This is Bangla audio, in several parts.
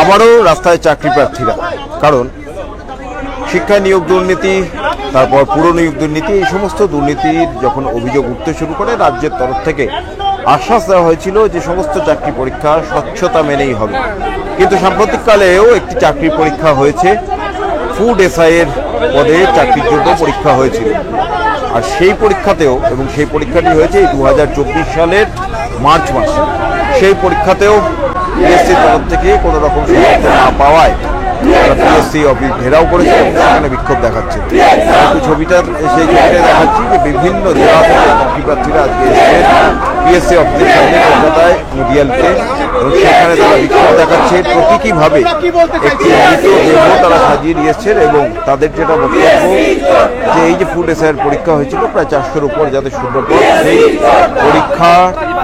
আবারও রাস্তায় চাকরি প্রার্থীরা, কারণ শিক্ষা নিয়োগ দুর্নীতি, তারপর পুর নিয়োগ দুর্নীতি, এই সমস্ত দুর্নীতির যখন অভিযোগ উঠতে শুরু করে রাজ্যের তরফ থেকে আশ্বাস দেওয়া হয়েছিল যে সমস্ত চাকরি পরীক্ষা স্বচ্ছতা মেনেই হবে। কিন্তু সাম্প্রতিককালেও একটি চাকরি পরীক্ষা হয়েছে, ফুড এসআইয়ের পদে চাকরির জন্য পরীক্ষা হয়েছিল। আর সেই পরীক্ষাতেও, এবং সেই পরীক্ষাটি হয়েছে 2024 সালের মার্চ মাসে, সেই পরীক্ষাতেও পিএসসির তরফ থেকে কোনো রকম সমর্থন না পাওয়ায় তারা পিএসসি অফিস ঘেরাও করেছে এবং সেখানে বিক্ষোভ দেখাচ্ছে। সেই ছবিটাই দেখাচ্ছি যে বিভিন্ন জেলা থেকে চাকরি প্রার্থীরা আজকে এসেছেন পিএসসি অফিসের সামনে কলকাতায় মডিয়ালকে, এবং সেখানে তারা বিক্ষোভ দেখাচ্ছে। প্রতীকীভাবে একটি মৃতদেহ তারা সাজিয়ে নিয়েছেন এবং তাদের যেটা বক্তব্য যে এই যে ফুড এসআইয়ের পরীক্ষা হয়েছিল প্রায় 400-র উপর যাদের শূন্যপদ, সেই পরীক্ষা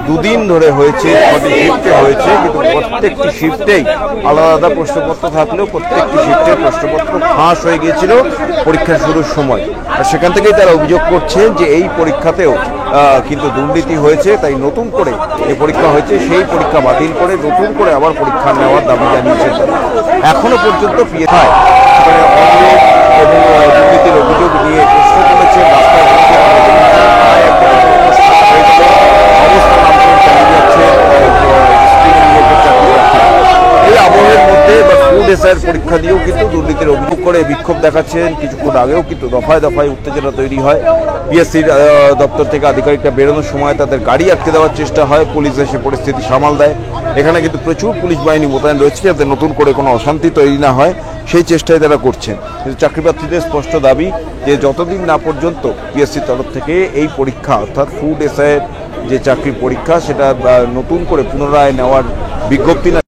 দুদিন ধরে হয়েছে, 6টি শিফটে হয়েছে, কিন্তু প্রত্যেকটি শিফটেই আলাদা আলাদা প্রশ্নপত্র থাকলেও প্রত্যেকটি শিফটের প্রশ্নপত্র ফাঁস হয়ে গিয়েছিল পরীক্ষা শুরুর সময়। আর সেখান থেকেই তারা অভিযোগ করছেন যে এই পরীক্ষাতেও কিন্তু দুর্নীতি হয়েছে, তাই নতুন করে যে পরীক্ষা হয়েছে সেই পরীক্ষা বাতিল করে নতুন করে আবার পরীক্ষা নেওয়ার দাবি জানিয়েছেন তারা। এখনো পর্যন্ত পিএসআই সেখানে অনিয়োগ এবং দুর্নীতির অভিযোগ নিয়ে প্রশ্ন তুলেছে, রাস্তায় অবস্থান আন্দোলন চালিয়ে যাচ্ছে। এই আবহের মধ্যে বা ফুড এসআইয়ের পরীক্ষা দিয়েও কিন্তু দুর্নীতির অভিযোগ করে বিক্ষোভ দেখাচ্ছেন। কিছুক্ষণ আগেও কিন্তু দফায় দফায় উত্তেজনা তৈরি হয়। পিএসসির দপ্তর থেকে আধিকারিকরা বেরোনোর সময় তাদের গাড়ি আটকে দেওয়ার চেষ্টা হয়, পুলিশ এসে পরিস্থিতি সামাল দেয়। এখানে কিন্তু প্রচুর পুলিশ বাহিনী মোতায়েন রয়েছে যাতে নতুন করে কোনো অশান্তি তৈরি না হয়, সেই চেষ্টাই তারা করছেন। কিন্তু চাকরি প্রার্থীদের স্পষ্ট দাবি যে যতদিন না পর্যন্ত পিএসসির তরফ থেকে এই পরীক্ষা অর্থাৎ ফুড এসআইয়ের যে চাকরির পরীক্ষা সেটা নতুন করে পুনরায় নেওয়ার বিজ্ঞপ্তি না